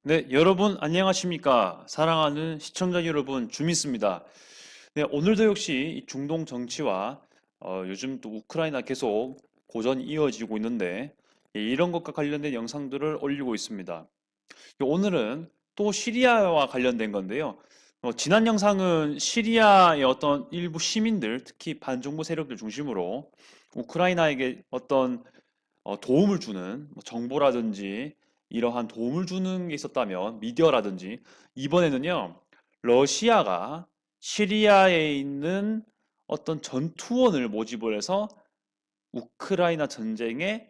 네, 여러분 안녕하십니까? 사랑하는 시청자 여러분, 주민수입니다. 네, 오늘도 역시 이 중동 정치와 요즘 또 우크라이나 계속 고전이 이어지고 있는데 이런 것과 관련된 영상들을 올리고 있습니다. 오늘은 또 시리아와 관련된 건데요. 지난 영상은 시리아의 어떤 일부 시민들, 특히 반정부 세력들 중심으로 우크라이나에게 어떤 도움을 주는 뭐 정보라든지 이러한 도움을 주는 게 있었다면 미디어라든지 이번에는요 러시아가 시리아에 있는 어떤 전투원을 모집을 해서 우크라이나 전쟁에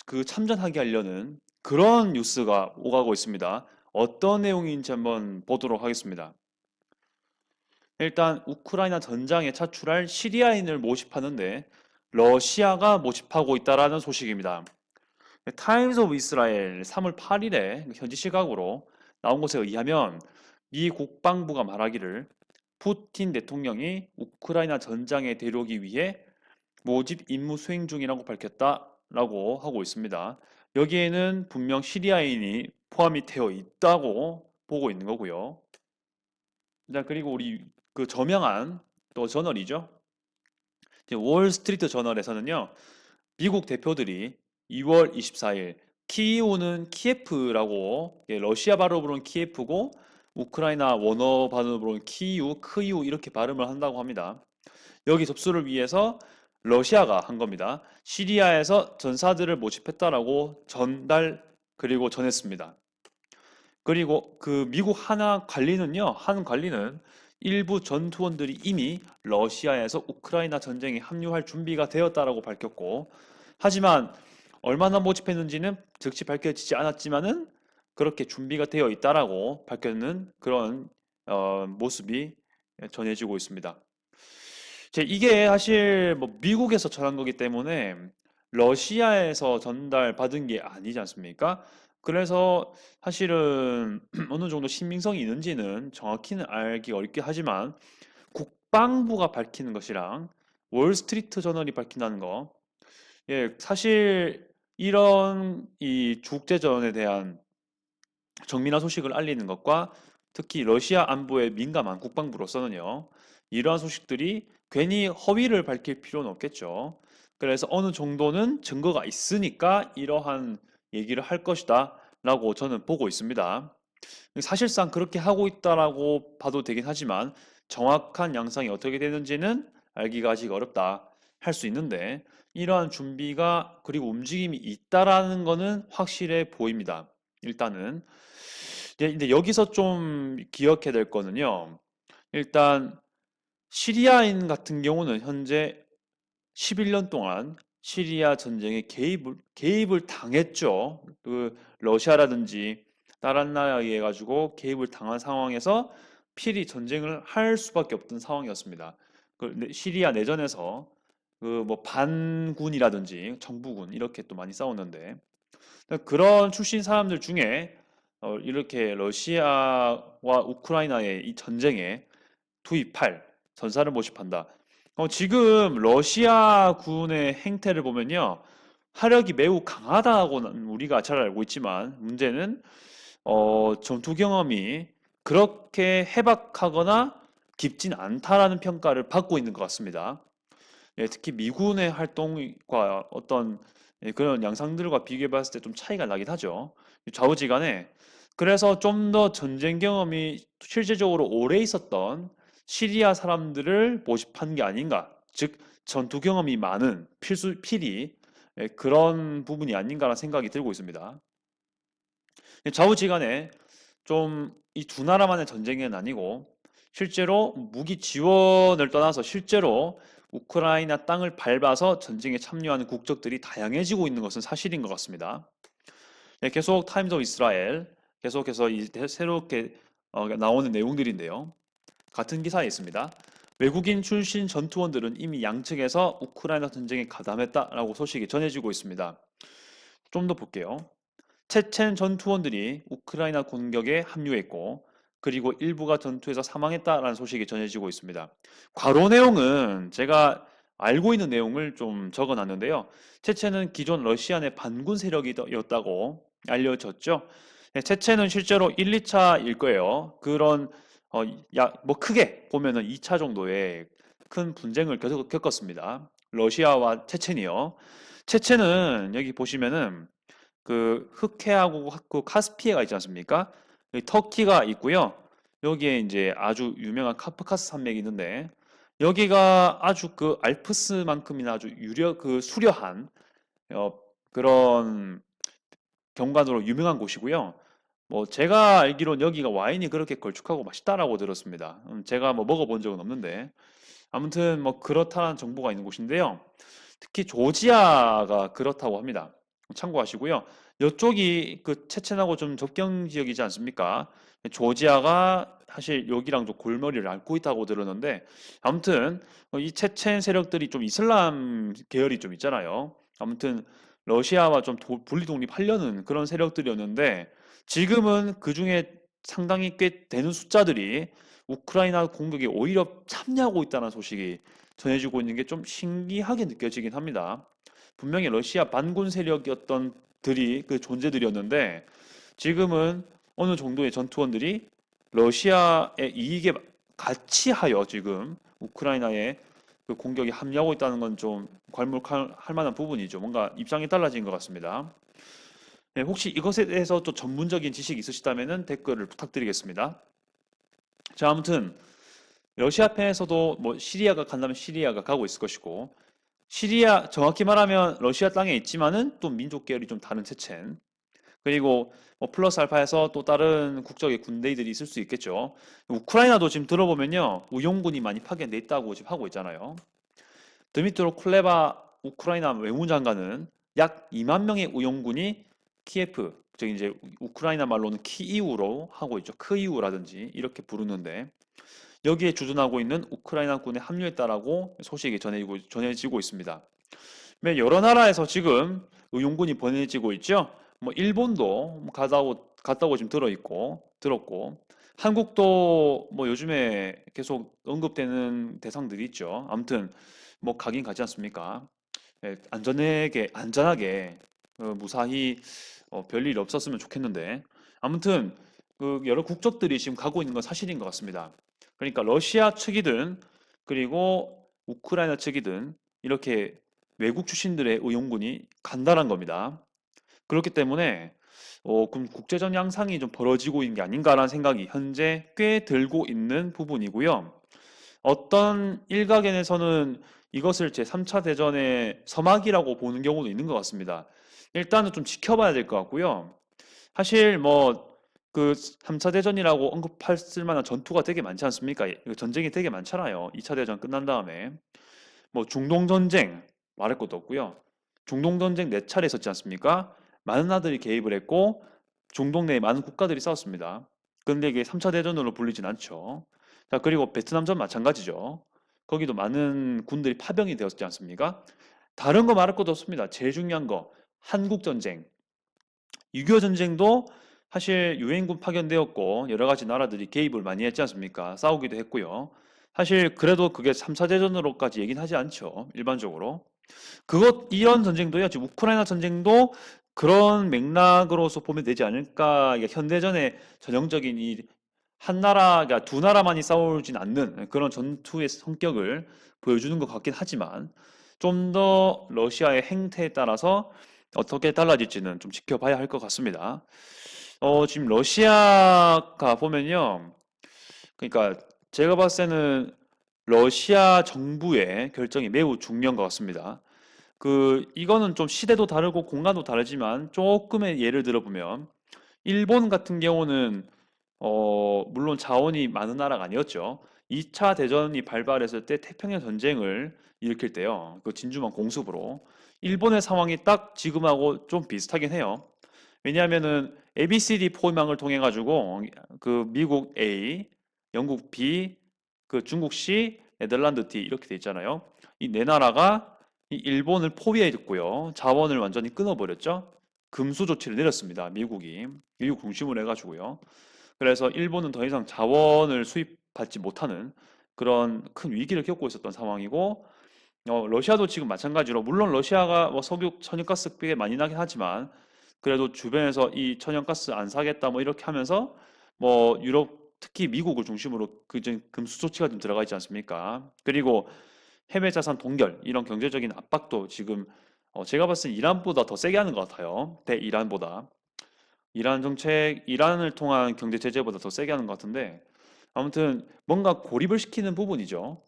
그 참전하게 하려는 그런 뉴스가 오가고 있습니다. 어떤 내용인지 한번 보도록 하겠습니다. 일단 우크라이나 전장에 차출할 시리아인을 모집하는데 러시아가 모집하고 있다라는 소식입니다. 타임스 오브 이스라엘 3월 8일에 현지 시각으로 나온 것에 의하면 미 국방부가 말하기를 푸틴 대통령이 우크라이나 전장에 데려오기 위해 모집 임무 수행 중이라고 밝혔다라고 하고 있습니다. 여기에는 분명 시리아인이 포함이 되어 있다고 보고 있는 거고요. 자, 그리고 우리 그 저명한 또 저널이죠. 월스트리트 저널에서는요. 미국 대표들이 2월 24일 키이우는 키예프라고 러시아 발음으로는 키예프고 우크라이나 원어 발음으로는 키이우, 크이우 이렇게 발음을 한다고 합니다. 여기 접수를 위해서 러시아가 한 겁니다. 시리아에서 전사들을 모집했다라고 전달 그리고 전했습니다. 그리고 그 미국 한 관리는 일부 전투원들이 이미 러시아에서 우크라이나 전쟁에 합류할 준비가 되었다라고 밝혔고, 하지만 얼마나 모집했는지는 즉시 밝혀지지 않았지만은 그렇게 준비가 되어 있다라고 밝혀는 그런 모습이 전해지고 있습니다. 이게 사실 뭐 미국에서 전한 거기 때문에 러시아에서 전달받은 게 아니지 않습니까? 그래서 사실은 어느 정도 신빙성이 있는지는 정확히는 알기 어렵긴 하지만 국방부가 밝히는 것이랑 월스트리트 저널이 밝힌다는 거, 사실 이런 이 국제전에 대한 정밀한 소식을 알리는 것과 특히 러시아 안보에 민감한 국방부로서는요, 이러한 소식들이 괜히 허위를 밝힐 필요는 없겠죠. 그래서 어느 정도는 증거가 있으니까 이러한 얘기를 할 것이다 라고 저는 보고 있습니다. 사실상 그렇게 하고 있다라고 봐도 되긴 하지만 정확한 양상이 어떻게 되는지는 알기가 아직 어렵다 할 수 있는데 이러한 준비가 그리고 움직임이 있다라는 거는 확실해 보입니다. 일단은 근데 여기서 좀 기억해야 될 거는요. 일단 시리아인 같은 경우는 현재 11년 동안 시리아 전쟁에 개입을 당했죠. 그 러시아라든지 다른 나라에 의해 가지고 개입을 당한 상황에서 필히 전쟁을 할 수밖에 없던 상황이었습니다. 시리아 내전에서 그 뭐 반군이라든지 정부군 이렇게 또 많이 싸웠는데 그런 출신 사람들 중에 이렇게 러시아와 우크라이나의 이 전쟁에 투입할 전사를 모집한다. 지금 러시아 군의 행태를 보면요. 화력이 매우 강하다고는 우리가 잘 알고 있지만 문제는 전투 경험이 그렇게 해박하거나 깊진 않다라는 평가를 받고 있는 것 같습니다. 특히 미군의 활동과 어떤 그런 양상들과 비교해 봤을 때 좀 차이가 나긴 하죠. 좌우지간에. 그래서 좀 더 전쟁 경험이 실제적으로 오래 있었던 시리아 사람들을 모집한 게 아닌가. 즉, 전투 경험이 많은 필히 그런 부분이 아닌가라는 생각이 들고 있습니다. 좌우지간에 좀 이 두 나라만의 전쟁은 아니고 실제로 무기 지원을 떠나서 실제로 우크라이나 땅을 밟아서 전쟁에 참여하는 국적들이 다양해지고 있는 것은 사실인 것 같습니다. 계속 타임즈 오브 이스라엘 계속해서 새롭게 나오는 내용들인데요. 같은 기사에 있습니다. 외국인 출신 전투원들은 이미 양측에서 우크라이나 전쟁에 가담했다라고 소식이 전해지고 있습니다. 좀 더 볼게요. 체첸 전투원들이 우크라이나 공격에 합류했고 그리고 일부가 전투에서 사망했다라는 소식이 전해지고 있습니다. 과로 내용은 제가 알고 있는 내용을 좀 적어놨는데요. 체첸은 기존 러시아 내 반군 세력이었다고 알려졌죠. 네, 체체는 실제로 1, 2차일 거예요. 그런 뭐 크게 보면은 2차 정도의 큰 분쟁을 계속 겪었습니다. 러시아와 체첸이요. 체첸은 여기 보시면은 그 흑해하고 그 카스피해가 있지 않습니까? 여기 터키가 있고요. 여기에 이제 아주 유명한 카프카스 산맥이 있는데 여기가 아주 그 알프스만큼이나 아주 그 수려한 어, 그런 경관으로 유명한 곳이고요. 뭐 제가 알기로는 여기가 와인이 그렇게 걸쭉하고 맛있다라고 들었습니다. 제가 뭐 먹어본 적은 없는데 아무튼 뭐 그렇다는 정보가 있는 곳인데요. 특히 조지아가 그렇다고 합니다. 참고하시고요. 이쪽이 그 체첸하고 좀 접경 지역이지 않습니까? 조지아가 사실 여기랑 좀 골머리를 앓고 있다고 들었는데 아무튼 이 체첸 세력들이 좀 이슬람 계열이 좀 있잖아요. 아무튼 러시아와 좀 분리 독립하려는 그런 세력들이었는데 지금은 그 중에 상당히 꽤 되는 숫자들이 우크라이나 공격에 오히려 참여하고 있다는 소식이 전해지고 있는 게 좀 신기하게 느껴지긴 합니다. 분명히 러시아 반군 세력이었던 들이 그 존재들이었는데 지금은 어느 정도의 전투원들이 러시아의 이익에 같이 하여 지금 우크라이나에 그 공격에 합류하고 있다는 건 좀 괄목할 만한 부분이죠. 뭔가 입장이 달라진 것 같습니다. 네, 혹시 이것에 대해서 또 전문적인 지식이 있으시다면 댓글을 부탁드리겠습니다. 자, 아무튼 러시아 편에서도 뭐 시리아가 간다면 시리아가 가고 있을 것이고 시리아 정확히 말하면 러시아 땅에 있지만은 또 민족 계열이 좀 다른 체첸 그리고 뭐 플러스 알파에서 또 다른 국적의 군대들이 있을 수 있겠죠. 우크라이나도 지금 들어보면요 우용군이 많이 파견돼 있다고 지금 하고 있잖아요. 드미트로 쿨레바 우크라이나 외무장관은 약 2만 명의 우용군이 키예프 즉 이제 우크라이나 말로는 키이우로 하고 있죠. 크이우라든지 이렇게 부르는데 여기에 주둔하고 있는 우크라이나군에 합류했다라고 소식이 전해지고 있습니다. 여러 나라에서 지금 의용군이 보내지고 있죠. 뭐 일본도 갔다고 지금 들었고 한국도 뭐 요즘에 계속 언급되는 대상들이 있죠. 아무튼 뭐 가긴 가지 않습니까? 안전하게 무사히 별일 없었으면 좋겠는데 아무튼 그 여러 국적들이 지금 가고 있는 건 사실인 것 같습니다. 그러니까 러시아 측이든 그리고 우크라이나 측이든 이렇게 외국 출신들의 의용군이 간다는 겁니다. 그렇기 때문에 그럼 국제적 양상이 좀 벌어지고 있는 게 아닌가라는 생각이 현재 꽤 들고 있는 부분이고요. 어떤 일각에서는 이것을 제3차 대전의 서막이라고 보는 경우도 있는 것 같습니다. 일단은 좀 지켜봐야 될 것 같고요. 사실 뭐 그 3차 대전이라고 언급할 만한 전투가 되게 많지 않습니까? 전쟁이 되게 많잖아요. 2차 대전 끝난 다음에 뭐 중동 전쟁 말할 것도 없고요. 중동 전쟁 4차례 있었지 않습니까? 많은 나라들이 개입을 했고 중동 내에 많은 국가들이 싸웠습니다. 근데 이게 3차 대전으로 불리진 않죠. 자, 그리고 베트남전 마찬가지죠. 거기도 많은 군들이 파병이 되었지 않습니까? 다른 거 말할 것도 없습니다. 제일 중요한 거 한국 전쟁. 6.25 전쟁도 사실 유엔군 파견되었고 여러 가지 나라들이 개입을 많이 했지 않습니까? 싸우기도 했고요. 사실 그래도 그게 3차 대전으로까지 얘기는 하지 않죠. 일반적으로. 이런 전쟁도요. 지금 우크라이나 전쟁도 그런 맥락으로서 보면 되지 않을까. 이게 현대전의 전형적인 이 한 나라가 두 나라만이 싸우진 않는 그런 전투의 성격을 보여주는 것 같긴 하지만 좀 더 러시아의 행태에 따라서 어떻게 달라질지는 좀 지켜봐야 할 것 같습니다. 지금 러시아가 보면요. 그러니까 제가 봤을 때는 러시아 정부의 결정이 매우 중요한 것 같습니다. 이거는 좀 시대도 다르고 공간도 다르지만 조금의 예를 들어보면 일본 같은 경우는 물론 자원이 많은 나라가 아니었죠. 2차 대전이 발발했을 때 태평양 전쟁을 일으킬 때요. 그 진주만 공습으로 일본의 상황이 딱 지금하고 좀 비슷하긴 해요. 왜냐하면은 ABCD 포위망을 통해 가지고 그 미국 A, 영국 B, 그 중국 C, 네덜란드 D 이렇게 돼 있잖아요. 이 네 나라가 이 일본을 포위했고요. 자원을 완전히 끊어버렸죠. 금수 조치를 내렸습니다. 미국 중심으로 해가지고요. 그래서 일본은 더 이상 자원을 수입받지 못하는 그런 큰 위기를 겪고 있었던 상황이고 러시아도 지금 마찬가지로 물론 러시아가 뭐 석유, 천연가스 꽤 많이 나긴 하지만 그래도 주변에서 이 천연가스 안 사겠다 뭐 이렇게 하면서 뭐 유럽 특히 미국을 중심으로 그좀 금수 조치가 좀 들어가 있지 않습니까? 그리고 해외 자산 동결 이런 경제적인 압박도 지금 제가 봤을 때 이란보다 더 세게 하는 것 같아요. 대이란보다. 이란 정책, 이란을 통한 경제 제재보다 더 세게 하는 것 같은데 아무튼 뭔가 고립을 시키는 부분이죠.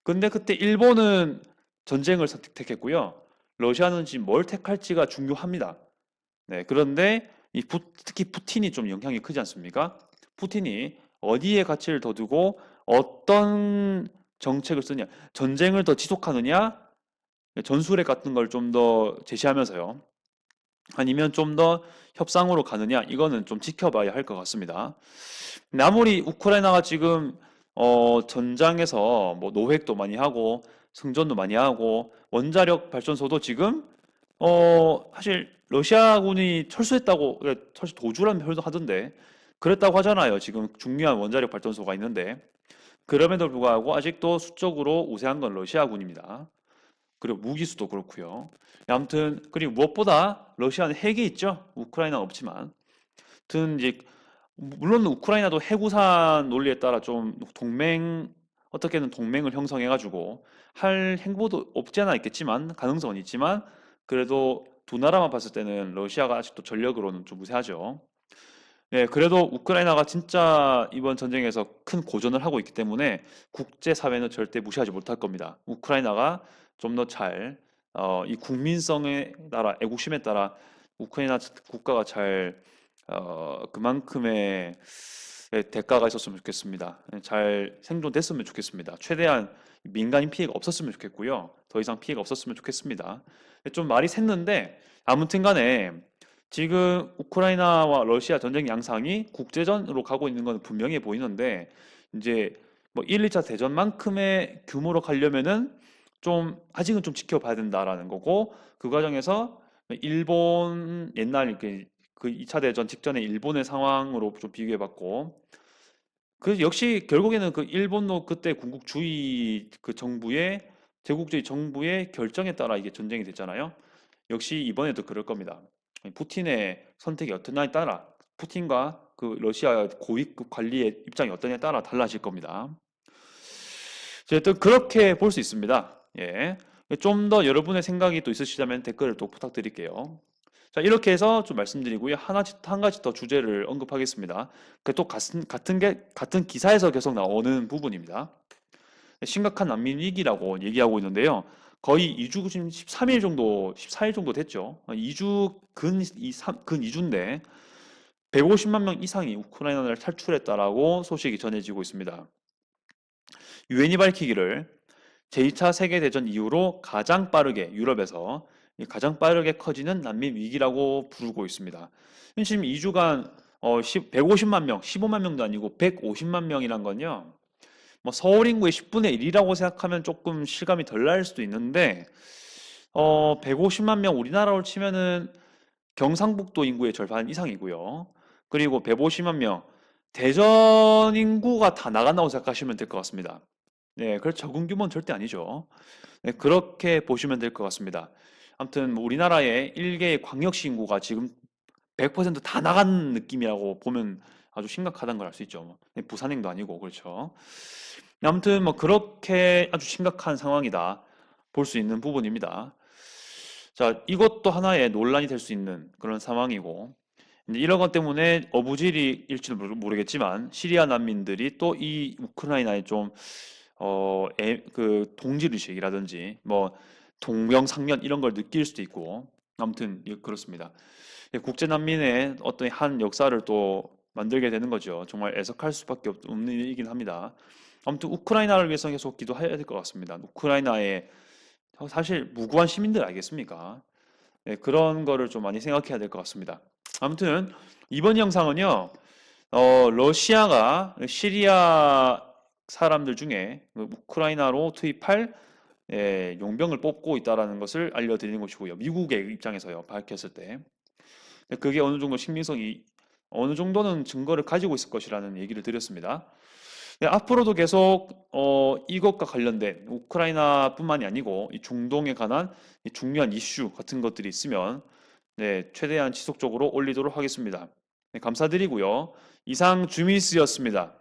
근데 그때 일본은 전쟁을 선택했고요. 러시아는 지금 뭘 택할지가 중요합니다. 네, 그런데 특히 푸틴이 좀 영향이 크지 않습니까? 푸틴이 어디에 가치를 더 두고 어떤 정책을 쓰냐, 전쟁을 더 지속하느냐, 전술핵 같은 걸 좀 더 제시하면서요. 아니면 좀 더 협상으로 가느냐, 이거는 좀 지켜봐야 할 것 같습니다. 근데 아무리 우크라이나가 지금 전장에서 뭐 노획도 많이 하고 승전도 많이 하고 원자력 발전소도 지금 사실 러시아군이 철수했다고 철수 도주라는 표현도 하던데 그랬다고 하잖아요. 지금 중요한 원자력 발전소가 있는데 그럼에도 불구하고 아직도 수적으로 우세한 건 러시아군입니다. 그리고 무기수도 그렇고요. 아무튼 그리고 무엇보다 러시아는 핵이 있죠. 우크라이나는 없지만. 아무튼 이제 물론 우크라이나도 해구산 논리에 따라 좀 동맹 어떻게든 동맹을 형성해가지고 할 행보도 없지 않아 있겠지만 가능성은 있지만 그래도 두 나라만 봤을 때는 러시아가 아직도 전력으로는 좀 우세하죠. 네, 그래도 우크라이나가 진짜 이번 전쟁에서 큰 고전을 하고 있기 때문에 국제사회는 절대 무시하지 못할 겁니다. 우크라이나가 좀 더 잘, 이 국민성에 따라, 애국심에 따라 우크라이나 국가가 잘, 그만큼의 대가가 있었으면 좋겠습니다. 잘 생존됐으면 좋겠습니다. 최대한 민간인 피해가 없었으면 좋겠고요. 더 이상 피해가 없었으면 좋겠습니다. 좀 말이 샜는데, 아무튼 간에 지금 우크라이나와 러시아 전쟁 양상이 국제전으로 가고 있는 건 분명해 보이는데 이제 뭐 1, 2차 대전만큼의 규모로 가려면은 좀 아직은 좀 지켜봐야 된다라는 거고 그 과정에서 일본 옛날 그 2차 대전 직전의 일본의 상황으로 좀 비교해 봤고 그 역시 결국에는 그 일본도 그때 군국주의 그 정부의 제국주의 정부의 결정에 따라 이게 전쟁이 됐잖아요. 역시 이번에도 그럴 겁니다. 푸틴의 선택이 어떠냐에 따라 푸틴과 그 러시아 고위급 관리의 입장이 어떠냐에 따라 달라질 겁니다. 어쨌든 그렇게 볼 수 있습니다. 예. 좀 더 여러분의 생각이 또 있으시다면 댓글을 또 부탁드릴게요. 자, 이렇게 해서 좀 말씀드리고요. 한 가지 더 주제를 언급하겠습니다. 또 같은 기사에서 계속 나오는 부분입니다. 심각한 난민 위기라고 얘기하고 있는데요. 거의 2주 지금 13일 정도, 14일 정도 됐죠. 2주 근 2주인데 150만 명 이상이 우크라이나를 탈출했다라고 소식이 전해지고 있습니다. 유엔이 밝히기를 제2차 세계대전 이후로 가장 빠르게 유럽에서 가장 빠르게 커지는 난민 위기라고 부르고 있습니다. 지금 2주간 150만 명, 15만 명도 아니고 150만 명이란 건요. 뭐 서울 인구의 10분의 1이라고 생각하면 조금 실감이 덜 날 수도 있는데 150만 명 우리나라로 치면은 경상북도 인구의 절반 이상이고요. 그리고 150만 명 대전 인구가 다 나간다고 생각하시면 될 것 같습니다. 네, 그래서 적은 규모는 절대 아니죠. 네, 그렇게 보시면 될 것 같습니다. 아무튼 뭐 우리나라의 일개의 광역시 인구가 지금 100%다 나간 느낌이라고 보면 아주 심각하다는 걸 알 수 있죠. 네, 부산행도 아니고 그렇죠. 아무튼 뭐 그렇게 아주 심각한 상황이다 볼 수 있는 부분입니다. 자, 이것도 하나의 논란이 될 수 있는 그런 상황이고 이제 이런 것 때문에 어부지리일지도 모르겠지만 시리아 난민들이 또 이 우크라이나에 좀 그 동질의식이라든지 뭐 동명상련 이런 걸 느낄 수도 있고 아무튼 그렇습니다. 국제 난민의 어떤 한 역사를 또 만들게 되는 거죠. 정말 애석할 수밖에 없는 일이긴 합니다. 아무튼 우크라이나를 위해서 계속 기도해야 될 것 같습니다. 우크라이나의 사실 무고한 시민들 알겠습니까? 네, 그런 거를 좀 많이 생각해야 될 것 같습니다. 아무튼 이번 영상은요, 러시아가 시리아 사람들 중에 우크라이나로 투입할 용병을 뽑고 있다라는 것을 알려드리는 것이고요. 미국의 입장에서요, 밝혔을 때. 그게 어느 정도 신빙성이 어느 정도는 증거를 가지고 있을 것이라는 얘기를 드렸습니다. 네, 앞으로도 계속 이것과 관련된 우크라이나뿐만이 아니고 이 중동에 관한 이 중요한 이슈 같은 것들이 있으면 네, 최대한 지속적으로 올리도록 하겠습니다. 네, 감사드리고요. 이상 주미스였습니다.